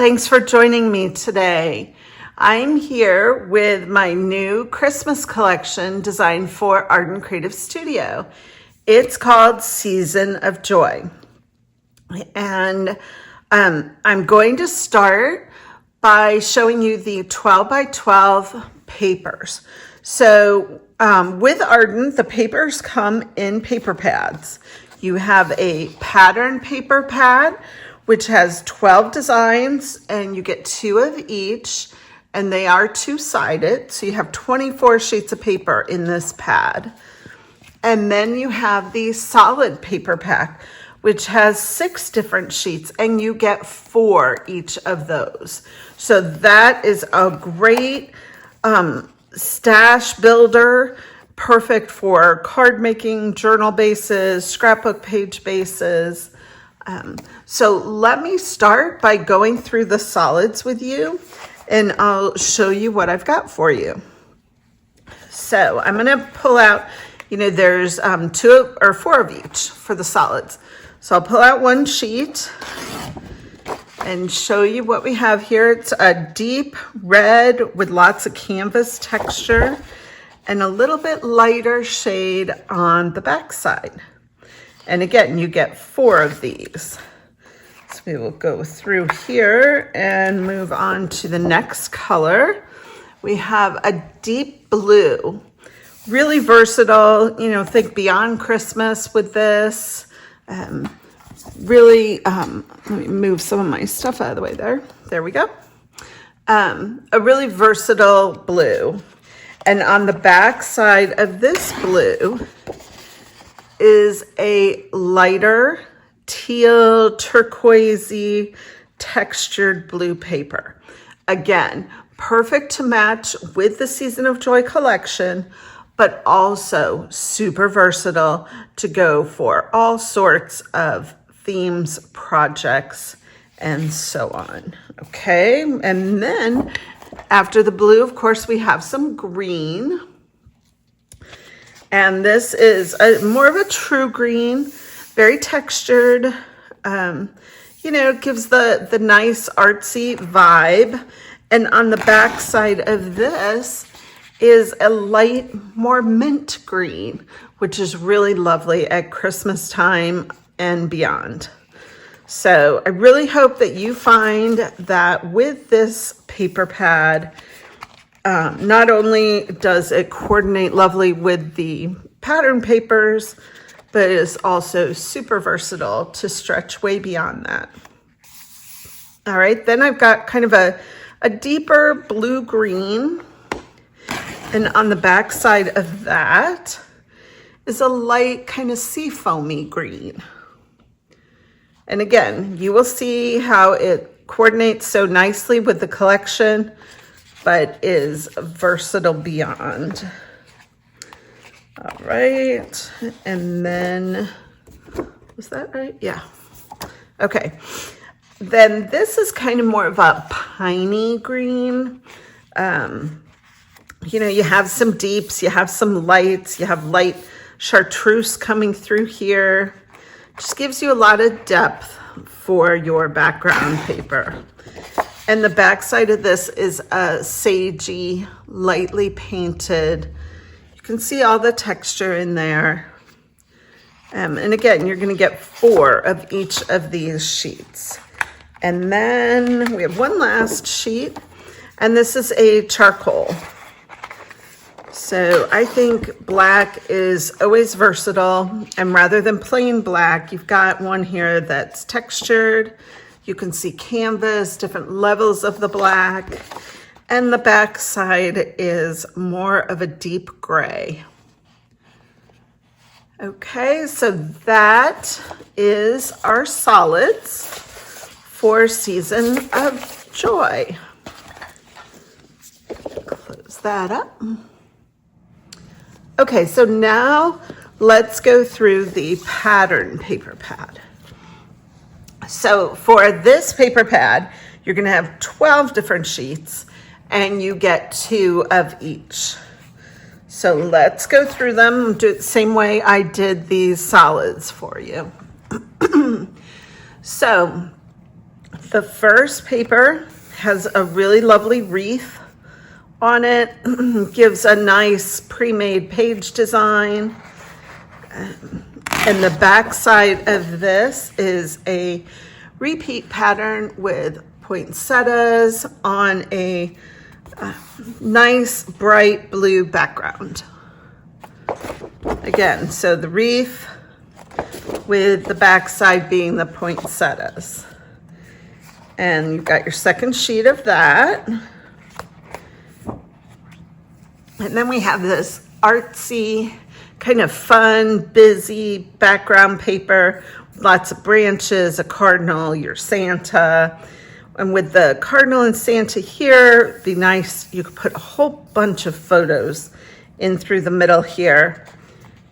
Thanks for joining me today. I'm here with my new Christmas collection designed for Arden Creative Studio. It's called Season of Joy. And I'm going to start by showing you the 12 by 12 papers. So with Arden, the papers come in paper pads. You have a pattern paper pad, which has 12 designs, and you get 2 of each, and they are two-sided. So you have 24 sheets of paper in this pad. And then you have the solid paper pack, which has 6 different sheets, and you get 4 each of those. So that is a great stash builder, perfect for card making, journal bases, scrapbook page bases. So let me start by going through the solids with you, and I'll show you what I've got for you. So I'm going to pull out, there's 2 or 4 of each for the solids. So I'll pull out one sheet and show you what we have here. It's a deep red with lots of canvas texture and a little bit lighter shade on the back side. And again, you get 4 of these. So we will go through here and move on to the next color. We have a deep blue, really versatile, think beyond Christmas with this. Really, let me move some of my stuff out of the way there. There we go. A really versatile blue. And on the back side of this blue is a lighter teal turquoisey textured blue paper. Again, perfect to match with the Season of Joy collection, but also super versatile to go for all sorts of themes, projects, and so on. Okay, and then after the blue, of course, we have some green. And this is more of a true green, very textured. It gives the nice artsy vibe. And on the back side of this is a light, more mint green, which is really lovely at Christmas time and beyond. So I really hope that you find that with this paper pad, not only does it coordinate lovely with the pattern papers, but it is also super versatile to stretch way beyond that. All right, then I've got kind of a deeper blue-green, and on the back side of that is a light kind of seafoamy green. And again, you will see how it coordinates so nicely with the collection, but is versatile beyond. All right, and then, was that right? Yeah, okay. Then this is kind of more of a piney green. You have some deeps, you have some lights, you have light chartreuse coming through here. Just gives you a lot of depth for your background paper. And the back side of this is a sagey, lightly painted. You can see all the texture in there. And again, you're going to get 4 of each of these sheets. And then we have one last sheet, and this is a charcoal. So I think black is always versatile, and rather than plain black, you've got one here that's textured. You can see canvas, different levels of the black, and the back side is more of a deep gray. Okay, so that is our solids for Season of Joy. Close that up. Okay, so now let's go through the pattern paper pad. So for this paper pad, you're going to have 12 different sheets, and you get 2 of each. So let's go through them, do it the same way I did these solids for you. So The first paper has a really lovely wreath on it, gives a nice pre-made page design. And the back side of this is a repeat pattern with poinsettias on a nice bright blue background. Again, so the wreath with the back side being the poinsettias. And you've got your second sheet of that. And then we have this artsy, kind of fun, busy background paper, lots of branches, a cardinal, your Santa. And with the cardinal and Santa here, it'd be nice, you could put a whole bunch of photos in through the middle here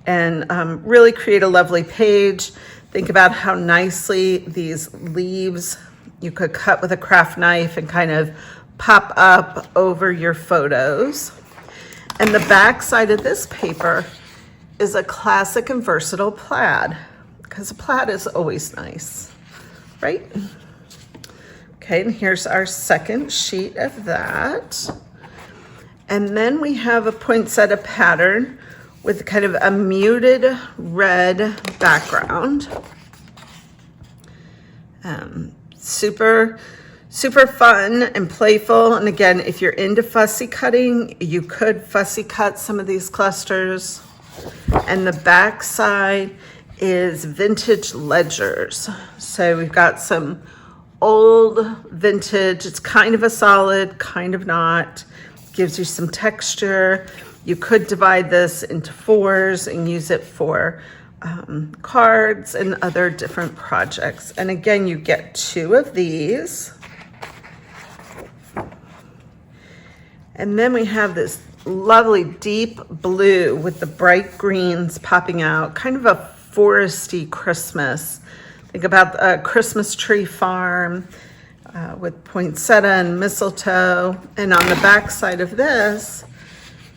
and really create a lovely page. Think about how nicely these leaves you could cut with a craft knife and kind of pop up over your photos. And the back side of this paper is a classic and versatile plaid, because a plaid is always nice, right? Okay, and here's our second sheet of that. And then we have a poinsettia pattern with kind of a muted red background. Super fun and playful. And again, if you're into fussy cutting, you could fussy cut some of these clusters. And the back side is vintage ledgers. So we've got some old vintage. It's kind of a solid, kind of not. Gives you some texture. You could divide this into fours and use it for cards and other different projects. And again, you get two of these. And then we have this lovely deep blue with the bright greens popping out, kind of a foresty Christmas. Think about a Christmas tree farm with poinsettia and mistletoe. And on the back side of this,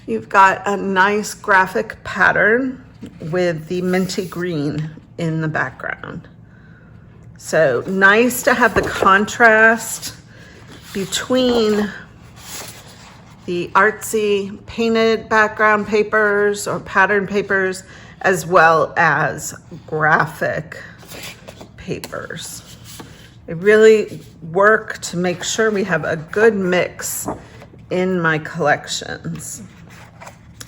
you've got a nice graphic pattern with the minty green in the background. So nice to have the contrast between the artsy painted background papers or pattern papers as well as graphic papers. I really work to make sure we have a good mix in my collections.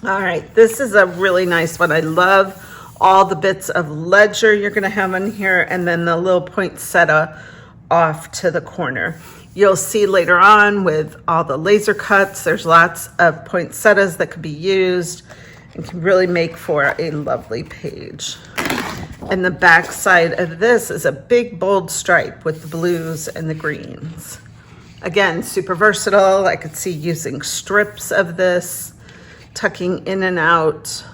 All right, this is a really nice one. I love all the bits of ledger you're gonna have in here and then the little poinsettia off to the corner. You'll see later on with all the laser cuts, there's lots of poinsettias that could be used and can really make for a lovely page. And the back side of this is a big bold stripe with the blues and the greens. Again, super versatile. I could see using strips of this, tucking in and out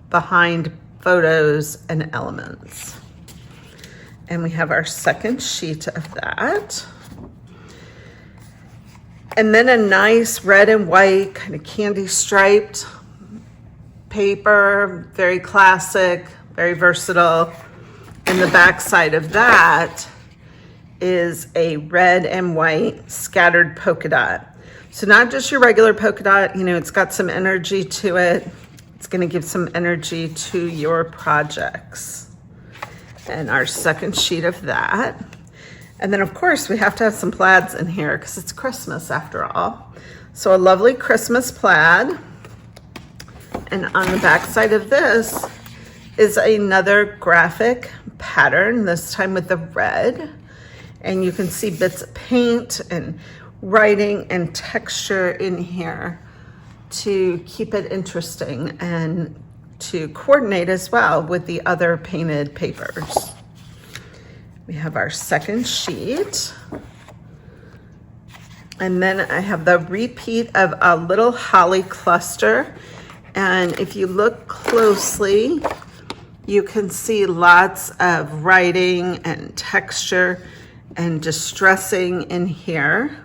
behind photos and elements. And we have our second sheet of that. And then a nice red and white kind of candy striped paper, very classic, very versatile. And the back side of that is a red and white scattered polka dot. So not just your regular polka dot, you know, it's got some energy to it. It's going to give some energy to your projects. And our second sheet of that. And then of course we have to have some plaids in here because it's Christmas after all. So a lovely Christmas plaid. And on the back side of this is another graphic pattern, this time with the red. And you can see bits of paint and writing and texture in here to keep it interesting and to coordinate as well with the other painted papers. We have our second sheet. And then I have the repeat of a little holly cluster. And if you look closely, you can see lots of writing and texture and distressing in here.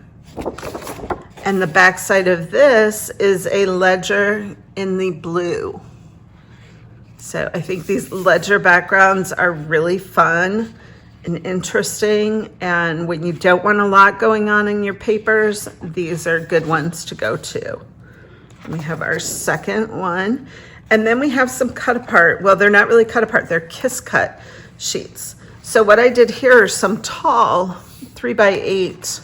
And the back side of this is a ledger in the blue. So I think these ledger backgrounds are really fun and interesting. And when you don't want a lot going on in your papers, these are good ones to go to. We have our second one. And then we have some cut apart. Well, they're not really cut apart, they're kiss cut sheets. So what I did here are some tall 3x8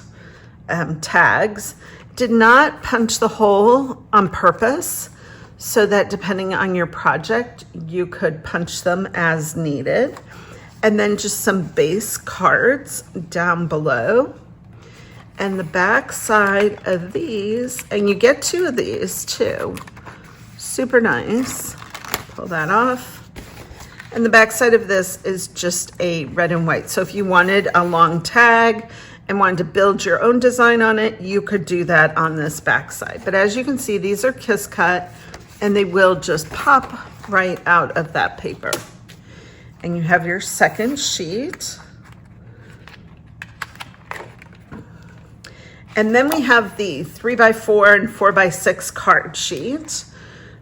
tags. Did not punch the hole on purpose, so that depending on your project, you could punch them as needed. And then just some base cards down below. And the back side of these, and you get 2 of these too. Super nice. Pull that off. And the back side of this is just a red and white. So if you wanted a long tag and wanted to build your own design on it, you could do that on this back side. But as you can see, these are kiss cut and they will just pop right out of that paper. And you have your second sheet. And then we have the 3x4 and 4x6 card sheet.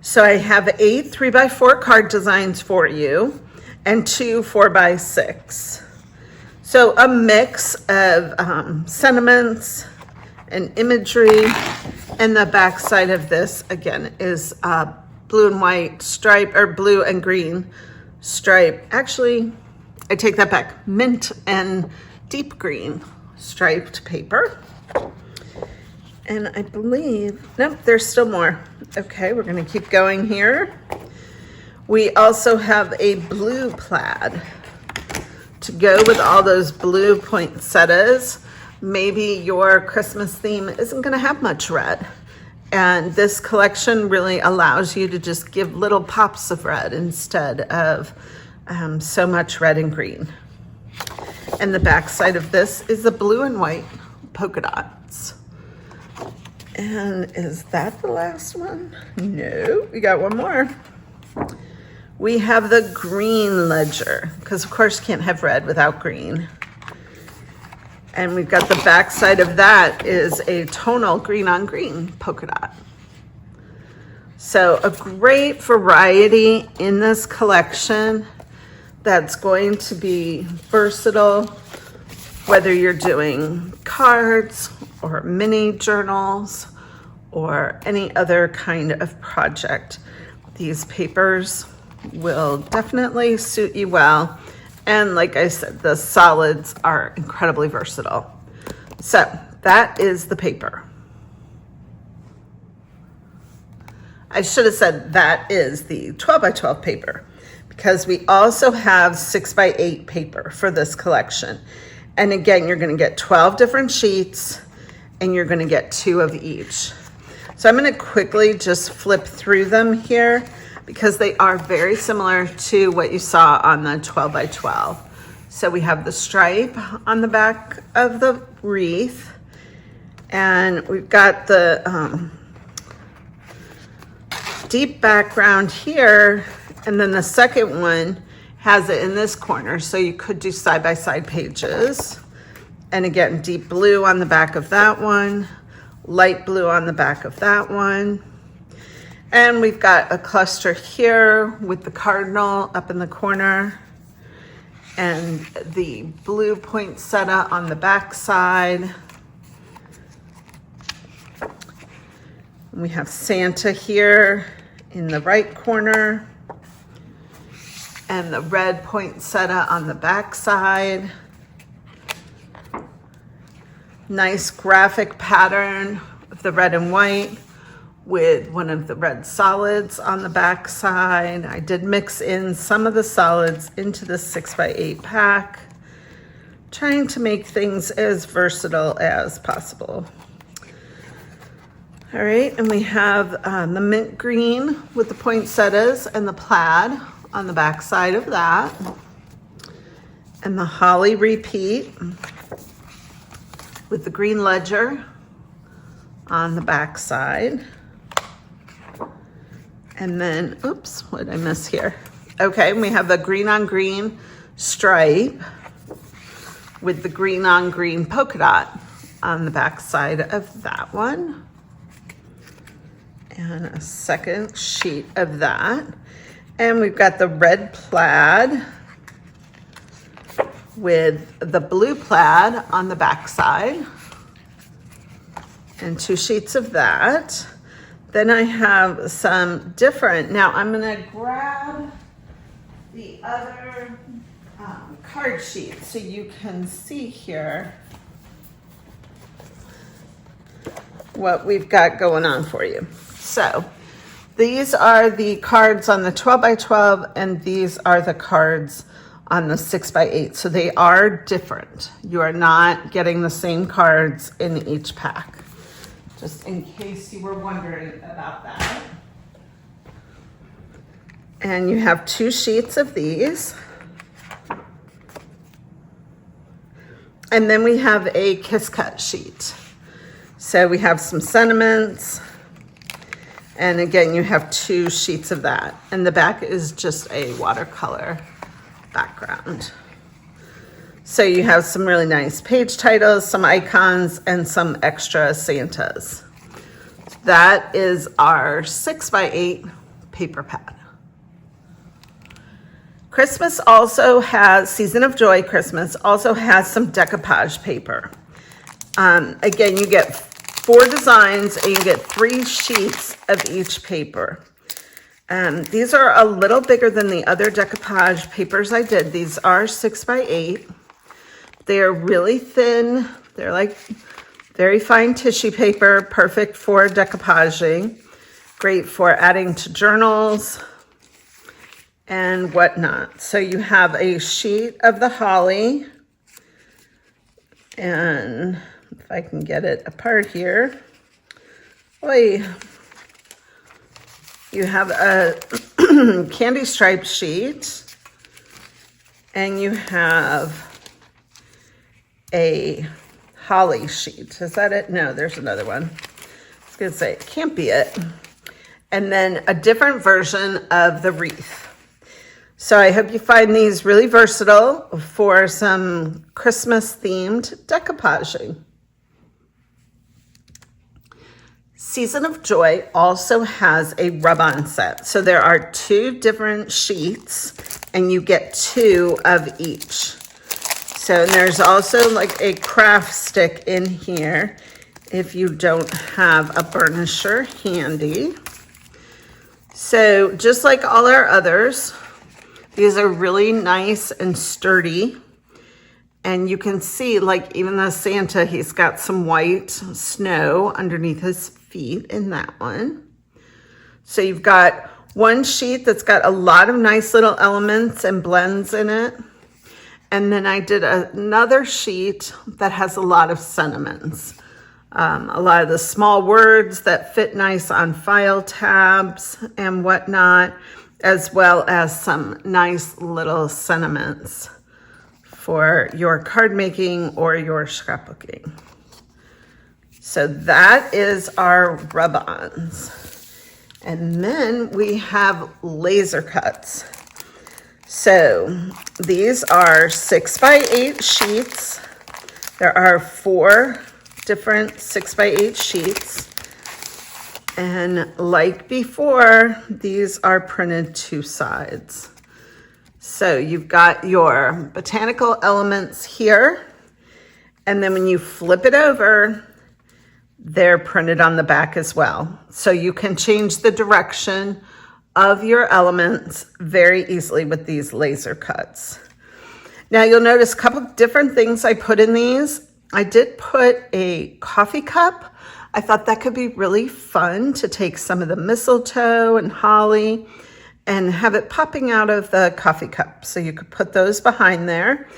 So I have 8 3x4 card designs for you and 2 4x6. So a mix of sentiments and imagery. And the back side of this, again, is blue and white stripe, or blue and green stripe. Actually, I take that back. Mint and deep green striped paper. And I believe, nope, there's still more. Okay, we're gonna keep going here. We also have a blue plaid to go with all those blue poinsettias. Maybe your Christmas theme isn't gonna have much red. And this collection really allows you to just give little pops of red instead of so much red and green. And the back side of this is the blue and white polka dots. And is that the last one? No, we got one more. We have the green ledger, because of course you can't have red without green. And we've got the back side of that is a tonal green on green polka dot. So a great variety in this collection that's going to be versatile, whether you're doing cards or mini journals or any other kind of project. These papers will definitely suit you well. And like I said, the solids are incredibly versatile. So that is the paper. I should have said that is the 12x12 paper, because we also have 6x8 paper for this collection. And again, you're going to get 12 different sheets and you're going to get 2 of each. So I'm going to quickly just flip through them here because they are very similar to what you saw on the 12x12. So we have the stripe on the back of the wreath, and we've got the deep background here, and then the second one has it in this corner, so you could do side-by-side pages. And again, deep blue on the back of that one, light blue on the back of that one. And we've got a cluster here with the cardinal up in the corner and the blue poinsettia on the back side. We have Santa here in the right corner and the red poinsettia on the back side. Nice graphic pattern of the red and white with one of the red solids on the back side. I did mix in some of the solids into the 6x8 pack, trying to make things as versatile as possible. All right, and we have the mint green with the poinsettias and the plaid on the back side of that, and the holly repeat with the green ledger on the back side. And then, oops, what did I miss here? Okay, we have the green on green stripe with the green on green polka dot on the back side of that one. And a second sheet of that. And we've got the red plaid with the blue plaid on the back side and 2 sheets of that. Then I have some different, now I'm gonna grab the other card sheet so you can see here what we've got going on for you. So these are the cards on the 12 by 12 and these are the cards on the 6 by 8. So they are different. You are not getting the same cards in each pack, just in case you were wondering about that. And you have 2 sheets of these. And then we have a Kiss Cut sheet. So we have some sentiments. And again, you have 2 sheets of that. And the back is just a watercolor background. So you have some really nice page titles, some icons, and some extra Santas. That is our 6 by 8 paper pad. Christmas also has, Season of Joy Christmas also has some decoupage paper. Again, you get 4 designs and you get 3 sheets of each paper. These are a little bigger than the other decoupage papers I did. These are 6 by 8. They're really thin. They're like very fine tissue paper, perfect for decoupaging, great for adding to journals and whatnot. So you have a sheet of the holly, and if I can get it apart here, boy, you have a candy stripe sheet, and you have a holly sheet. Is that it? No, there's another one. I was gonna say, it can't be it. And then a different version of the wreath. So I hope you find these really versatile for some Christmas themed decoupaging. Season of Joy also has a rub-on set. So there are 2 different sheets and you get 2 of each. So there's also like a craft stick in here if you don't have a burnisher handy. So just like all our others, these are really nice and sturdy. And you can see, like, even the Santa, he's got some white snow underneath his feet in that one. So you've got one sheet that's got a lot of nice little elements and blends in it. And then I did another sheet that has a lot of sentiments. A lot of the small words that fit nice on file tabs and whatnot, as well as some nice little sentiments for your card making or your scrapbooking. So that is our rub-ons. And then we have laser cuts. So these are 6 by 8 sheets. There are 4 different 6 by 8 sheets. And like before, these are printed 2 sides. So you've got your botanical elements here. And then when you flip it over, they're printed on the back as well. So you can change the direction of your elements very easily with these laser cuts. Now you'll notice a couple different things I put in these. I did put a coffee cup. I thought that could be really fun to take some of the mistletoe and holly and have it popping out of the coffee cup. So you could put those behind there,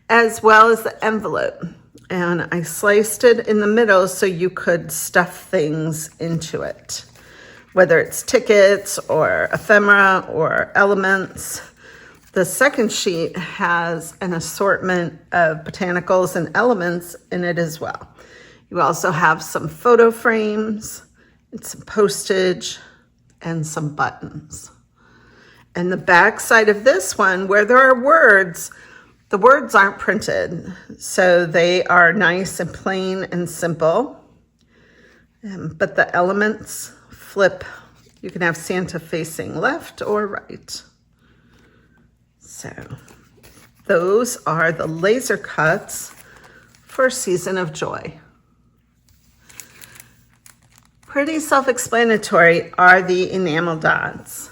as well as the envelope. And I sliced it in the middle so you could stuff things into it, whether it's tickets or ephemera or elements. The second sheet has an assortment of botanicals and elements in it as well. You also have some photo frames, and some postage, and some buttons. And the back side of this one, where there are words, the words aren't printed. So they are nice and plain and simple. But the elements flip. You can have Santa facing left or right. So Those are the laser cuts for Season of Joy. Pretty self-explanatory are the enamel dots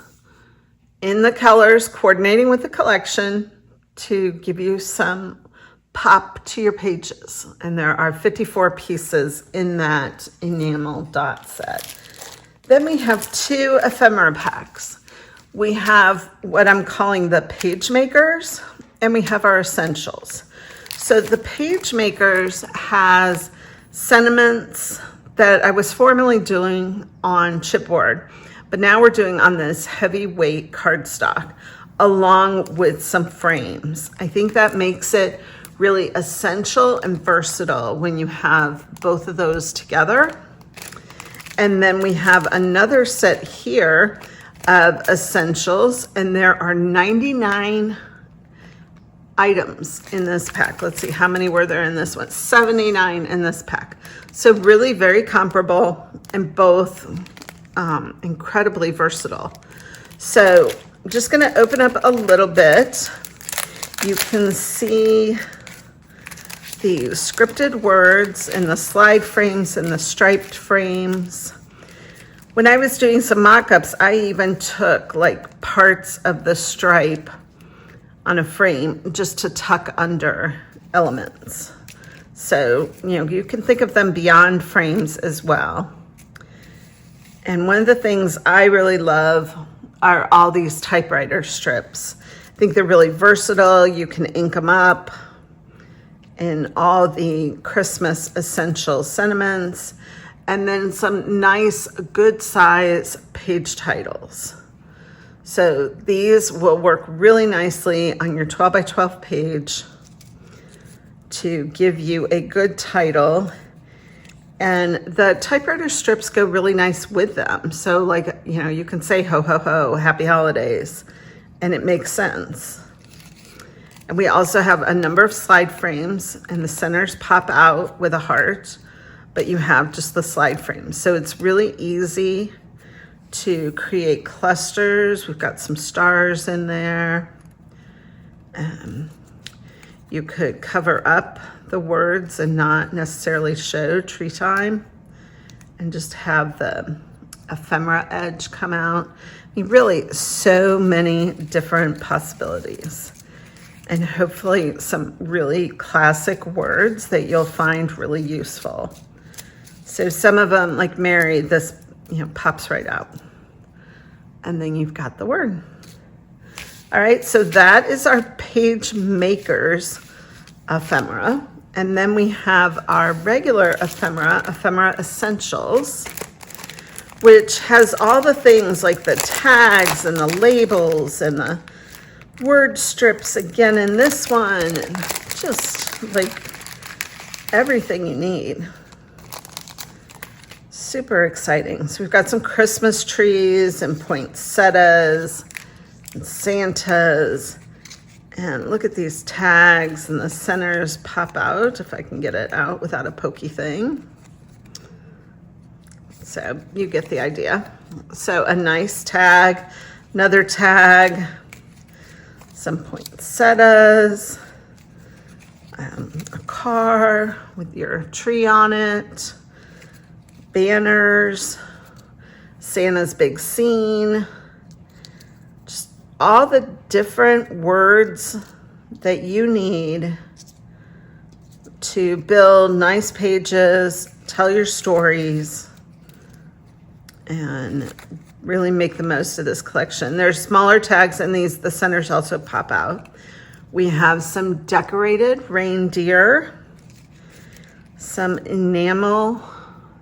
in the colors, coordinating with the collection to give you some pop to your pages. And there are 54 pieces in that enamel dot set. Then we have 2 ephemera packs. We have what I'm calling the page makers, and we have our essentials. So the page makers has sentiments that I was formerly doing on chipboard, but now we're doing on this heavyweight cardstock along with some frames. I think that makes it really essential and versatile when you have both of those together. And then we have another set here of essentials, and there are 99 items in this pack. Let's see, how many were there in this one? 79 in this pack. So really very comparable and both incredibly versatile. So I'm just gonna open up a little bit. You can see the scripted words and the slide frames and the striped frames. When I was doing some mock-ups, I even took like parts of the stripe on a frame just to tuck under elements. So, you know, you can think of them beyond frames as well. And one of the things I really love are all these typewriter strips. I think they're really versatile. You can ink them up in all the Christmas essential sentiments, and then some nice good size page titles. So these will work really nicely on your 12 by 12 page to give you a good title. And the typewriter strips go really nice with them. So like, you know, you can say ho, ho, ho, happy holidays, and it makes sense. And we also have a number of slide frames, and the centers pop out with a heart, but you have just the slide frames. So it's really easy to create clusters. We've got some stars in there. You could cover up the words and not necessarily show tree time, and just have the ephemera edge come out. I mean, really so many different possibilities. And hopefully some really classic words that you'll find really useful. So some of them, like Mary, this, you know, pops right out. And then you've got the word. All right, so that is our page makers ephemera. And then we have our regular ephemera essentials, which has all the things like the tags and the labels and the word strips again in this one, and just like everything you need. Super exciting. So we've got some Christmas trees and poinsettias and Santas, and look at these tags, and the centers pop out if I can get it out without a pokey thing. So you get the idea. So a nice tag, another tag, some poinsettias, a car with your tree on it, banners, Santa's big scene, just all the different words that you need to build nice pages, tell your stories, and really make the most of this collection. There's smaller tags in these. The centers also pop out. We have some decorated reindeer, some enamel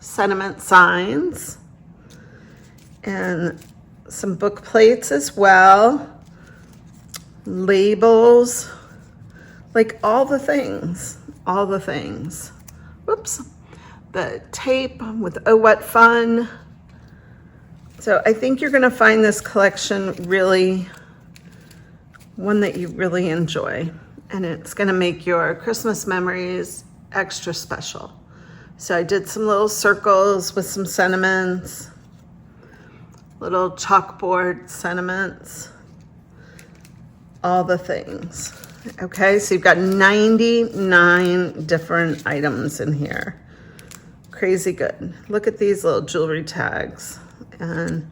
sentiment signs, and some book plates as well, labels, like all the things. Whoops. The tape with Oh What Fun. So I think you're going to find this collection really one that you really enjoy, and it's going to make your Christmas memories extra special. So I did some little circles with some sentiments, little chalkboard sentiments, all the things. Okay, so you've got 99 different items in here. Crazy good. Look at these little jewelry tags. And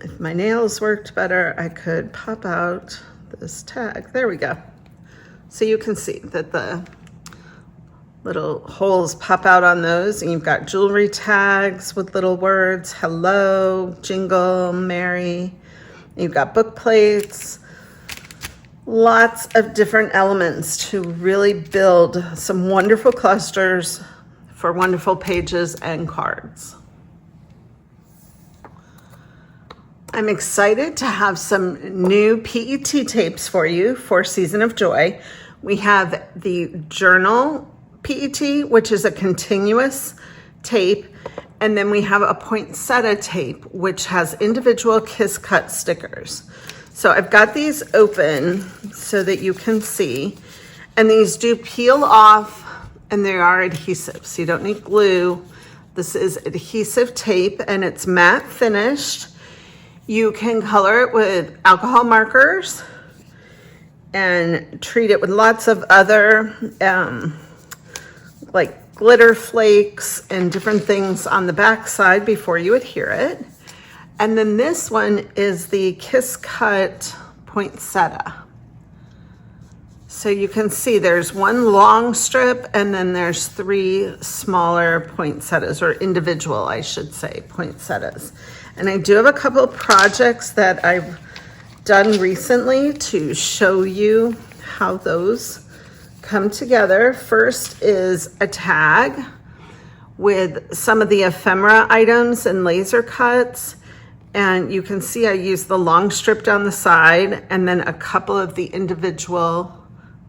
if my nails worked better, I could pop out this tag. There we go. So you can see that the little holes pop out on those, and you've got jewelry tags with little words, hello, jingle, merry. You've got book plates, lots of different elements to really build some wonderful clusters for wonderful pages and cards. I'm excited to have some new PET tapes for you for Season of Joy. We have the journal PET, which is a continuous tape, and then we have a poinsettia tape, which has individual kiss cut stickers. So I've got these open so that you can see, and these do peel off, and they are adhesive, so you don't need glue. This is adhesive tape, and it's matte finished. You can color it with alcohol markers and treat it with lots of other like glitter flakes and different things on the back side before you adhere it. And then this one is the Kiss Cut Poinsettia. So you can see there's one long strip and then there's 3 smaller poinsettias, or individual, I should say, poinsettias. And I do have a couple projects that I've done recently to show you how those come together. First is a tag with some of the ephemera items and laser cuts. And you can see I used the long strip down the side and then a couple of the individual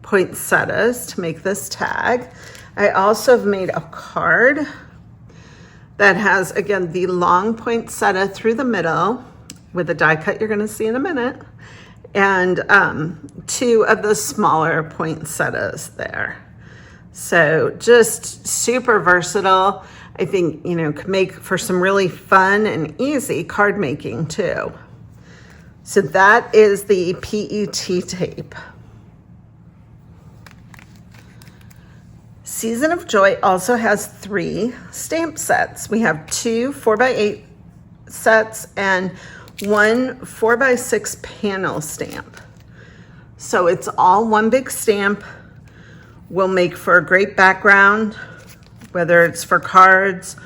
poinsettias to make this tag. I also have made a card that has, again, the long poinsettia through the middle with a die cut you're gonna see in a minute, and 2 of the smaller poinsettias there. So just super versatile. I think, you know, could make for some really fun and easy card making too. So that is the PET tape. Season of Joy also has 3 stamp sets. We have 2 4x8 sets and 1 4x6 panel stamp. So it's all one big stamp. Will make for a great background, whether it's for cards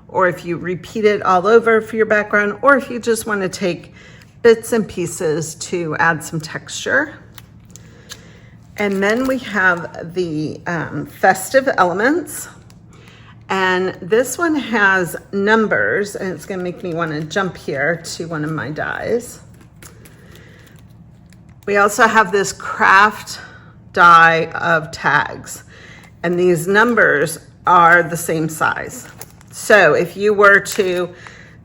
or if you repeat it all over for your background, or if you just want to take bits and pieces to add some texture. And then we have the festive elements. And this one has numbers, and it's going to make me want to jump here to one of my dies. We also have this craft die of tags, and these numbers are the same size. So if you were to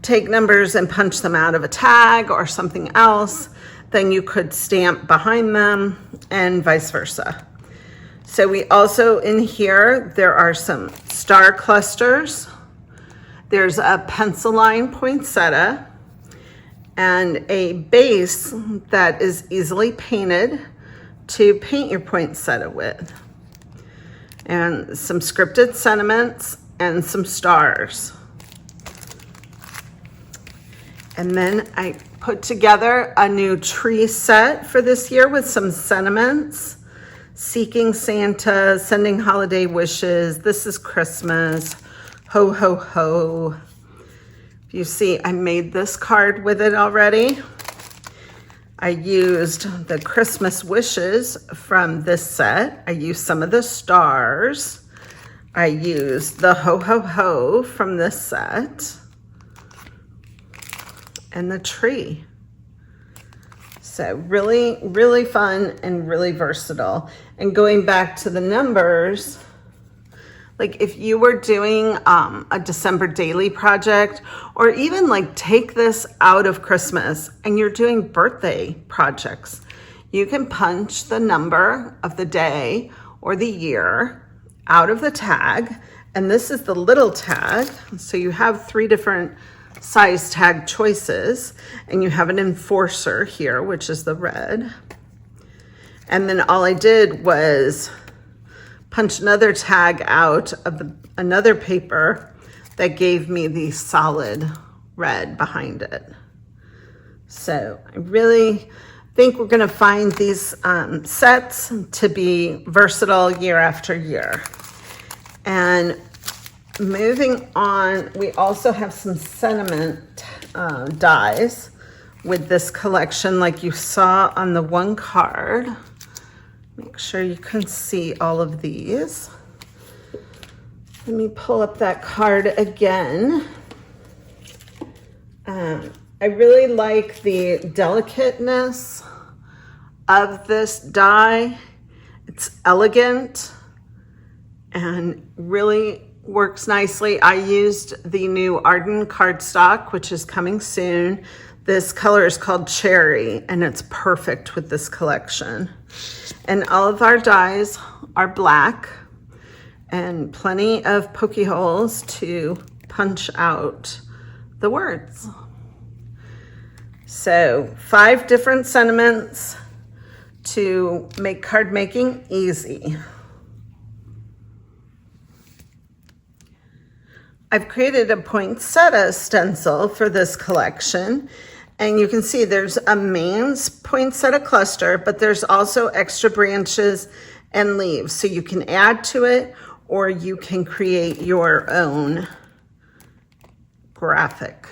take numbers and punch them out of a tag or something else, then you could stamp behind them and vice versa. So we also, in here, there are some star clusters. There's a pencil line poinsettia and a base that is easily painted to paint your poinsettia with. And some scripted sentiments and some stars. And then I put together a new tree set for this year with some sentiments. Seeking Santa, sending holiday wishes, this is Christmas, ho, ho, ho. You see, I made this card with it already. I used the Christmas wishes from this set. I used some of the stars. I used the ho, ho, ho from this set. And the tree. So really, really fun and really versatile. And going back to the numbers, like if you were doing a December daily project, or even like take this out of Christmas and you're doing birthday projects, you can punch the number of the day or the year out of the tag. And this is the little tag. So you have 3 different size tag choices, and you have an enforcer here, which is the red. And then all I did was punch another tag out of another paper that gave me the solid red behind it. So I really think we're gonna find these sets to be versatile year after year. And moving on, we also have some sentiment dies with this collection like you saw on the one card. Make sure you can see all of these. Let me pull up that card again. I really like the delicateness of this die. It's elegant and really works nicely. I used the new Arden cardstock, which is coming soon. This color is called Cherry, and it's perfect with this collection. And all of our dies are black and plenty of pokey holes to punch out the words. So 5 different sentiments to make card making easy. I've created a poinsettia stencil for this collection, and you can see there's a main poinsettia cluster, but there's also extra branches and leaves, so you can add to it or you can create your own graphic.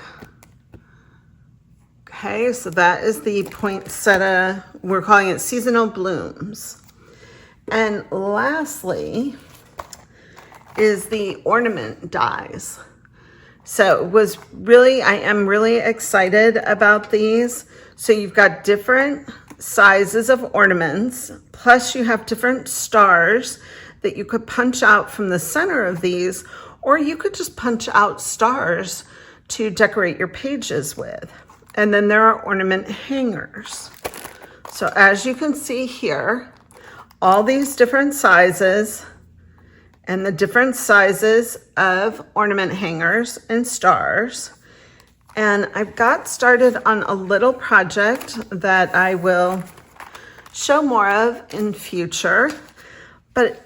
Okay, so that is the poinsettia. We're calling it Seasonal Blooms. And lastly is the ornament dies. So I am really excited about these. So you've got different sizes of ornaments, plus you have different stars that you could punch out from the center of these, or you could just punch out stars to decorate your pages with. And then there are ornament hangers. So as you can see here, all these different sizes and the different sizes of ornament hangers and stars. And I've got started on a little project that I will show more of in future. But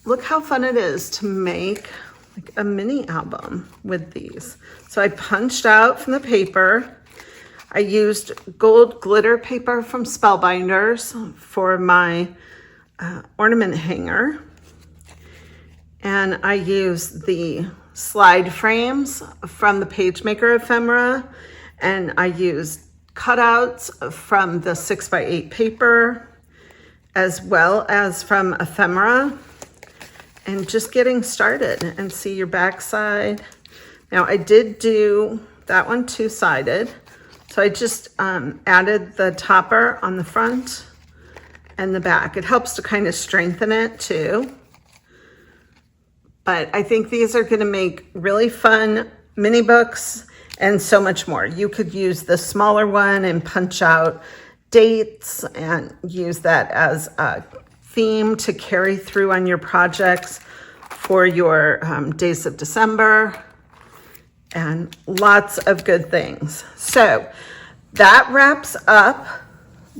look how fun it is to make like a mini album with these. So I punched out from the paper. I used gold glitter paper from Spellbinders for my ornament hanger. And I used the slide frames from the PageMaker Ephemera. And I used cutouts from the 6x8 paper, as well as from Ephemera. And just getting started, and see your backside. Now I did do that one 2-sided. So I just added the topper on the front and the back. It helps to kind of strengthen it too. But I think these are going to make really fun mini books and so much more. You could use the smaller one and punch out dates and use that as a theme to carry through on your projects for your days of December. And lots of good things. So that wraps up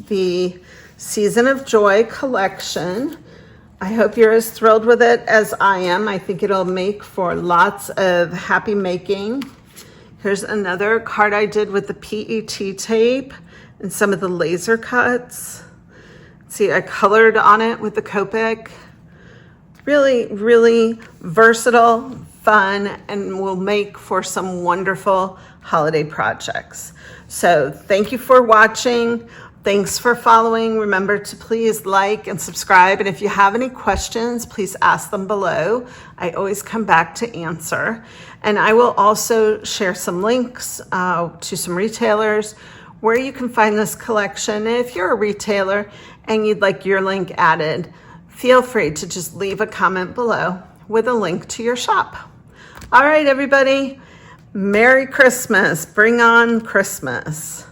the Season of Joy collection. I hope you're as thrilled with it as I am. I think it'll make for lots of happy making. Here's another card I did with the PET tape and some of the laser cuts. See, I colored on it with the Copic. Really, really versatile, fun, and will make for some wonderful holiday projects. So thank you for watching. Thanks for following. Remember to please like and subscribe. And if you have any questions, please ask them below. I always come back to answer. And I will also share some links to some retailers where you can find this collection. And if you're a retailer and you'd like your link added, feel free to just leave a comment below with a link to your shop. All right, everybody, Merry Christmas. Bring on Christmas.